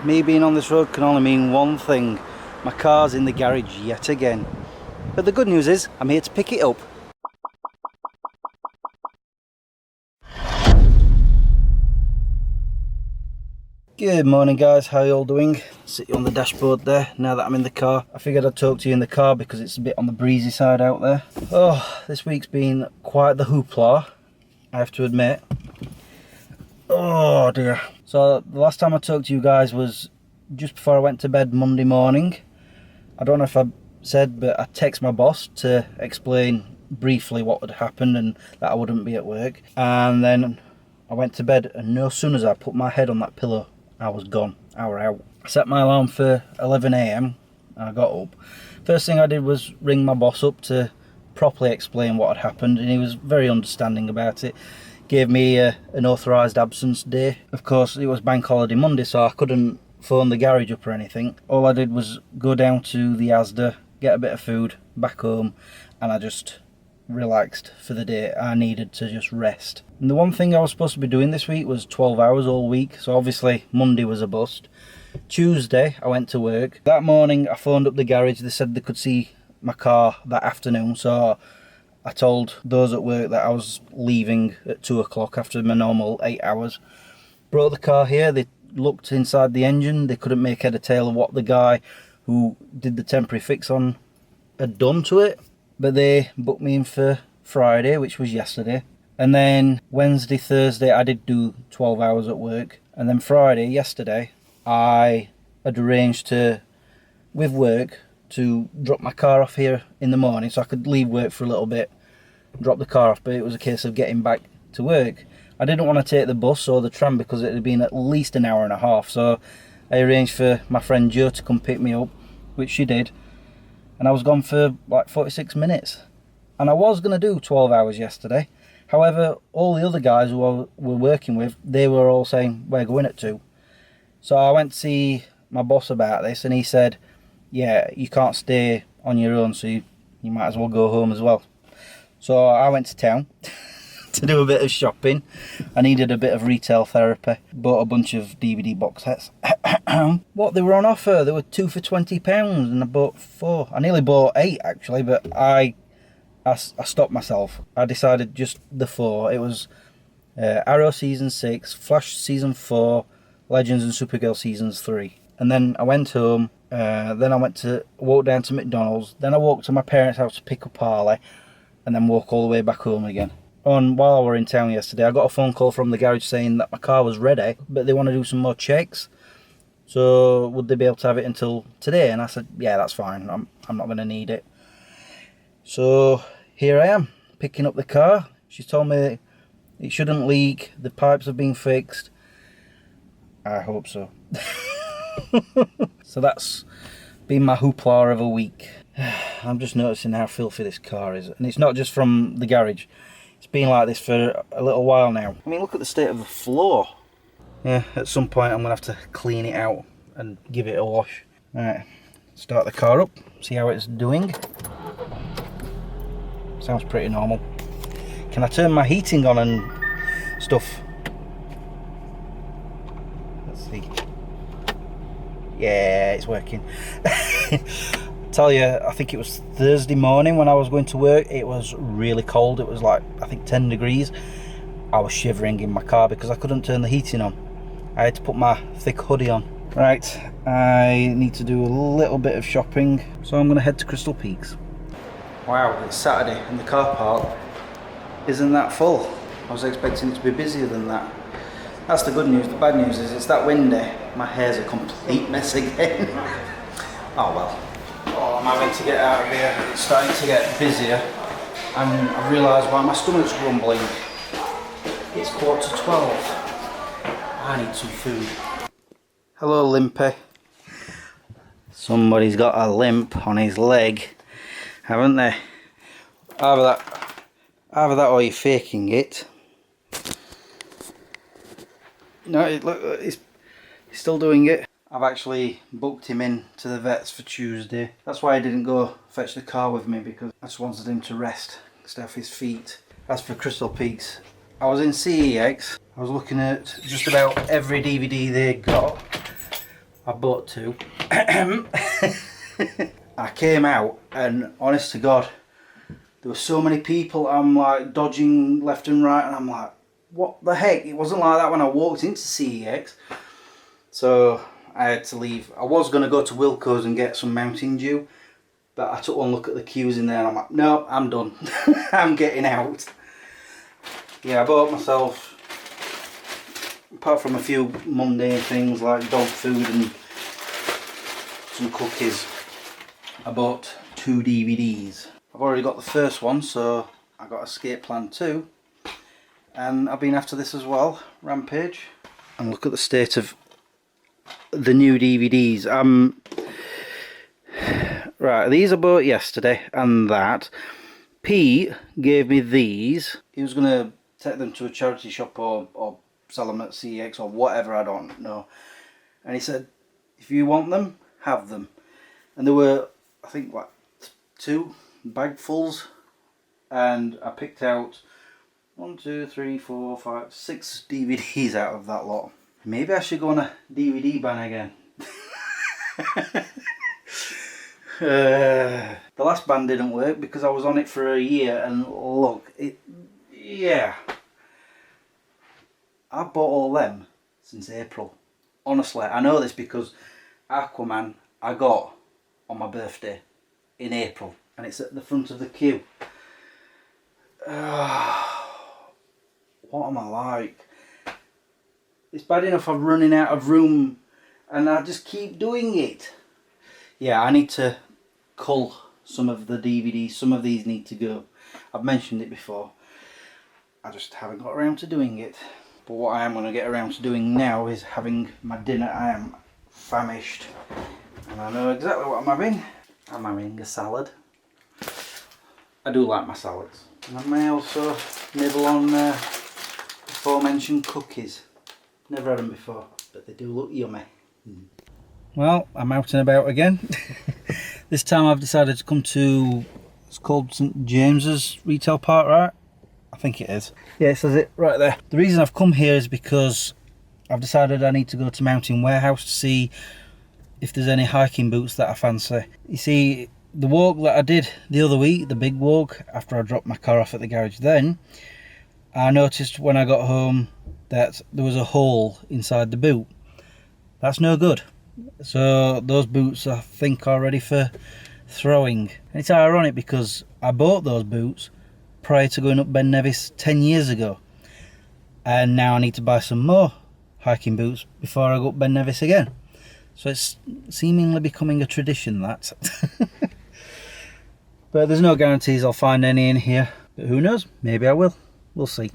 me being on this road can only mean one thing. My car's in the garage yet again. But the good news is, I'm here to pick it up. Good morning guys, how are you all doing? Sit on the dashboard there, now that I'm in the car. I figured I'd talk to you in the car because it's a bit on the breezy side out there. Oh, this week's been quite the hoopla, I have to admit. Oh dear. So the last time I talked to you guys was just before I went to bed Monday morning. I don't know if I said, but I texted my boss to explain briefly what had happened and that I wouldn't be at work. And then I went to bed, and no sooner as I put my head on that pillow, I was gone. I was out. I set my alarm for 11 AM. I got up. First thing I did was ring my boss up to properly explain what had happened, and he was very understanding about it. Gave me an authorised absence day. Of course, it was bank holiday Monday, so I couldn't phone the garage up or anything. All I did was go down to the Asda, get a bit of food, back home, and I just relaxed for the day. I needed to just rest. And the one thing I was supposed to be doing this week was 12 hours all week, so obviously Monday was a bust. Tuesday I went to work. That morning I phoned up the garage. They said they could see my car that afternoon, so I told those at work that I was leaving at 2 o'clock after my normal 8 hours. Brought the car here. They looked inside the engine. They couldn't make head or tail of what the guy who did the temporary fix on had done to it. But they booked me in for Friday, which was yesterday. And then Wednesday, Thursday, I did do 12 hours at work. And then Friday, yesterday, I had arranged with work to drop my car off here in the morning so I could leave work for a little bit, drop the car off, but it was a case of getting back to work. I didn't want to take the bus or the tram because it had been at least an hour and a half, so I arranged for my friend Jo to come pick me up, which she did. And I was gone for like 46 minutes. And I was going to do 12 hours yesterday. However, all the other guys who I were working with, they were all saying, we're going at 2. So I went to see my boss about this, and he said, yeah, you can't stay on your own, so you might as well go home as well. So I went to town to do a bit of shopping. I needed a bit of retail therapy. Bought a bunch of DVD box sets. What, they were on offer. They were 2 for £20, and I bought 4. I nearly bought 8 actually, but I stopped myself. I decided just the 4. It was Arrow Season 6, Flash Season 4, Legends and Supergirl Seasons 3. And then I went home, then I walked down to McDonald's, then I walked to my parents' house to pick up Harley, and then walk all the way back home again. While I were in town yesterday, I got a phone call from the garage saying that my car was ready, but they want to do some more checks. So would they be able to have it until today? And I said, yeah, that's fine. I'm not going to need it. So here I am, picking up the car. She's told me that it shouldn't leak. The pipes have been fixed. I hope so. So that's been my hoopla of a week. I'm just noticing how filthy this car is. And it's not just from the garage. It's been like this for a little while now. I mean, look at the state of the floor. Yeah, at some point I'm going to have to clean it out and give it a wash. Alright, start the car up, see how it's doing. Sounds pretty normal. Can I turn my heating on and stuff? Let's see. Yeah, it's working. Tell you, I think it was Thursday morning when I was going to work. It was really cold. It was like, I think 10 degrees. I was shivering in my car because I couldn't turn the heating on. I had to put my thick hoodie on. Right, I need to do a little bit of shopping, so I'm going to head to Crystal Peaks. Wow, it's Saturday and the car park isn't that full. I was expecting it to be busier than that. That's the good news. The bad news is it's that windy. My hair's a complete mess again. Oh well. Oh, I'm having to get out of here. It's starting to get busier, and I've realised why my stomach's grumbling. It's 11:45. I need some food. Hello, Limpy. Somebody's got a limp on his leg, haven't they? Either that or you're faking it. No, look, he's still doing it. I've actually booked him in to the vets for Tuesday. That's why I didn't go fetch the car with me, because I just wanted him to rest, stay off his feet. As for Crystal Peaks, I was in CEX. I was looking at just about every DVD they got. I bought 2. I came out and honest to God, there were so many people. I'm like dodging left and right, and I'm like, what the heck? It wasn't like that when I walked into CEX. So I had to leave. I was going to go to Wilco's and get some Mountain Dew, but I took one look at the queues in there and I'm like, no, I'm done. I'm getting out. Yeah, I bought myself, apart from a few mundane things like dog food and some cookies, I bought 2 DVDs. I've already got the first one, so I got Escape Plan 2, and I've been after this as well, Rampage. And look at the state of the new DVDs. Right, these I bought yesterday, and that. Pete gave me these. He was going to take them to a charity shop or sell them at CEX or whatever, I don't know. And he said, if you want them, have them. And there were, I think, what, 2 bagfuls, and I picked out 1, 2, 3, 4, 5, 6 DVDs out of that lot. Maybe I should go on a DVD ban again. The last ban didn't work because I was on it for a year, and look, yeah. I bought all them since April. Honestly, I know this because Aquaman I got on my birthday in April, and it's at the front of the queue. What am I like? It's bad enough I'm running out of room and I just keep doing it. Yeah, I need to cull some of the DVDs. Some of these need to go. I've mentioned it before. I just haven't got around to doing it. But what I am going to get around to doing now is having my dinner. I am famished and I know exactly what I'm having. I'm having a salad. I do like my salads. And I may also nibble on aforementioned cookies. Never had them before, but they do look yummy. Well, I'm out and about again. This time I've decided to come to, it's called St James's Retail Park, right? I think it is. Yeah, it says it right there. The reason I've come here is because I've decided I need to go to Mountain Warehouse to see if there's any hiking boots that I fancy. You see, the walk that I did the other week, the big walk, after I dropped my car off at the garage then, I noticed when I got home that there was a hole inside the boot. That's no good. So those boots I think are ready for throwing. And it's ironic because I bought those boots prior to going up Ben Nevis 10 years ago. And now I need to buy some more hiking boots before I go up Ben Nevis again. So it's seemingly becoming a tradition, that. But there's no guarantees I'll find any in here. But who knows? Maybe I will. We'll see.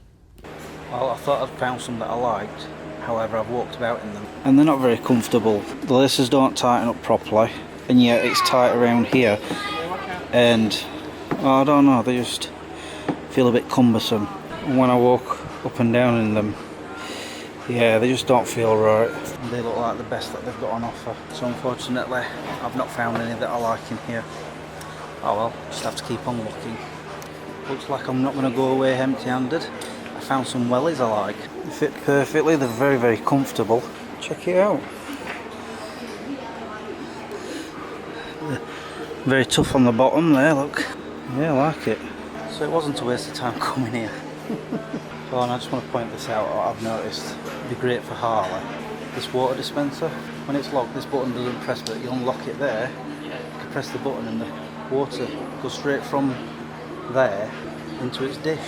Well, I thought I'd found some that I liked. However, I've walked about in them and they're not very comfortable. The laces don't tighten up properly, and yet it's tight around here. And I don't know, they just feel a bit cumbersome. And when I walk up and down in them, yeah, they just don't feel right. And they look like the best that they've got on offer. So unfortunately, I've not found any that I like in here. Oh well, just have to keep on looking. Looks like I'm not going to go away empty-handed. I found some wellies I like. They fit perfectly, they're very, very comfortable. Check it out. Very tough on the bottom there, look. Yeah, I like it. So it wasn't a waste of time coming here. Oh, and I just want to point this out, what I've noticed. It'd be great for Harley. This water dispenser, when it's locked, this button doesn't press, but you unlock it there. You can press the button and the water goes straight from there into its dish.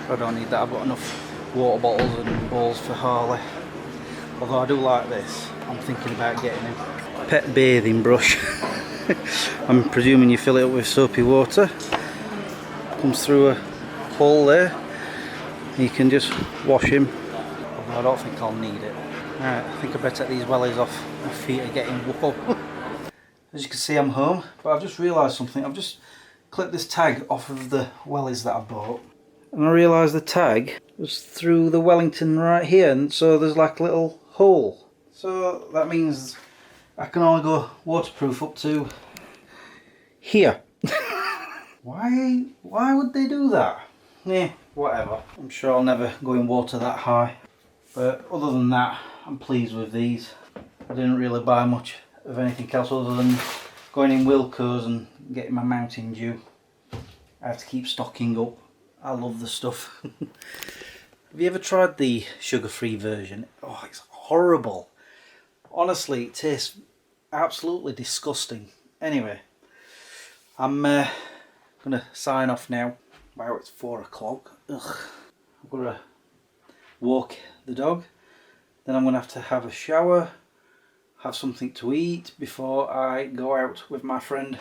I don't need that, I've got enough water bottles and bowls for Harley. Although I do like this, I'm thinking about getting a pet bathing brush. I'm presuming you fill it up with soapy water. Comes through a hole there. You can just wash him. Although I don't think I'll need it. Alright, I think I better take these wellies off. My feet are getting warm. As you can see, I'm home, but I've just realised something. I've just clipped this tag off of the wellies that I bought. And I realised the tag was through the Wellington right here, and so there's like a little hole. So that means I can only go waterproof up to here. Why would they do that? Yeah, whatever. I'm sure I'll never go in water that high. But other than that, I'm pleased with these. I didn't really buy much of anything else other than going in Wilco's and getting my Mountain Dew. I have to keep stocking up. I love the stuff. Have you ever tried the sugar-free version? Oh, it's horrible. Honestly, it tastes absolutely disgusting. Anyway, I'm going to sign off now. Wow, it's 4 o'clock. Ugh. I've got to walk the dog. Then I'm going to have a shower, have something to eat before I go out with my friend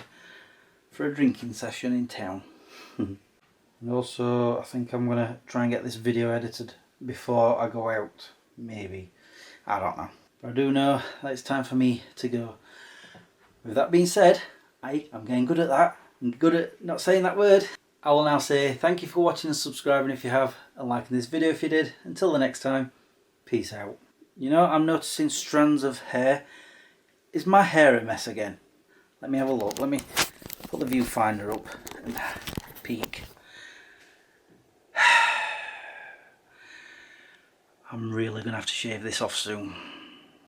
for a drinking session in town. And also, I think I'm going to try and get this video edited before I go out. Maybe. I don't know. But I do know that it's time for me to go. With that being said, I'm getting good at that. I'm good at not saying that word. I will now say thank you for watching and subscribing if you have, and liking this video if you did. Until the next time, peace out. You know, I'm noticing strands of hair. Is my hair a mess again? Let me have a look. Let me put the viewfinder up and peek. I'm really going to have to shave this off soon.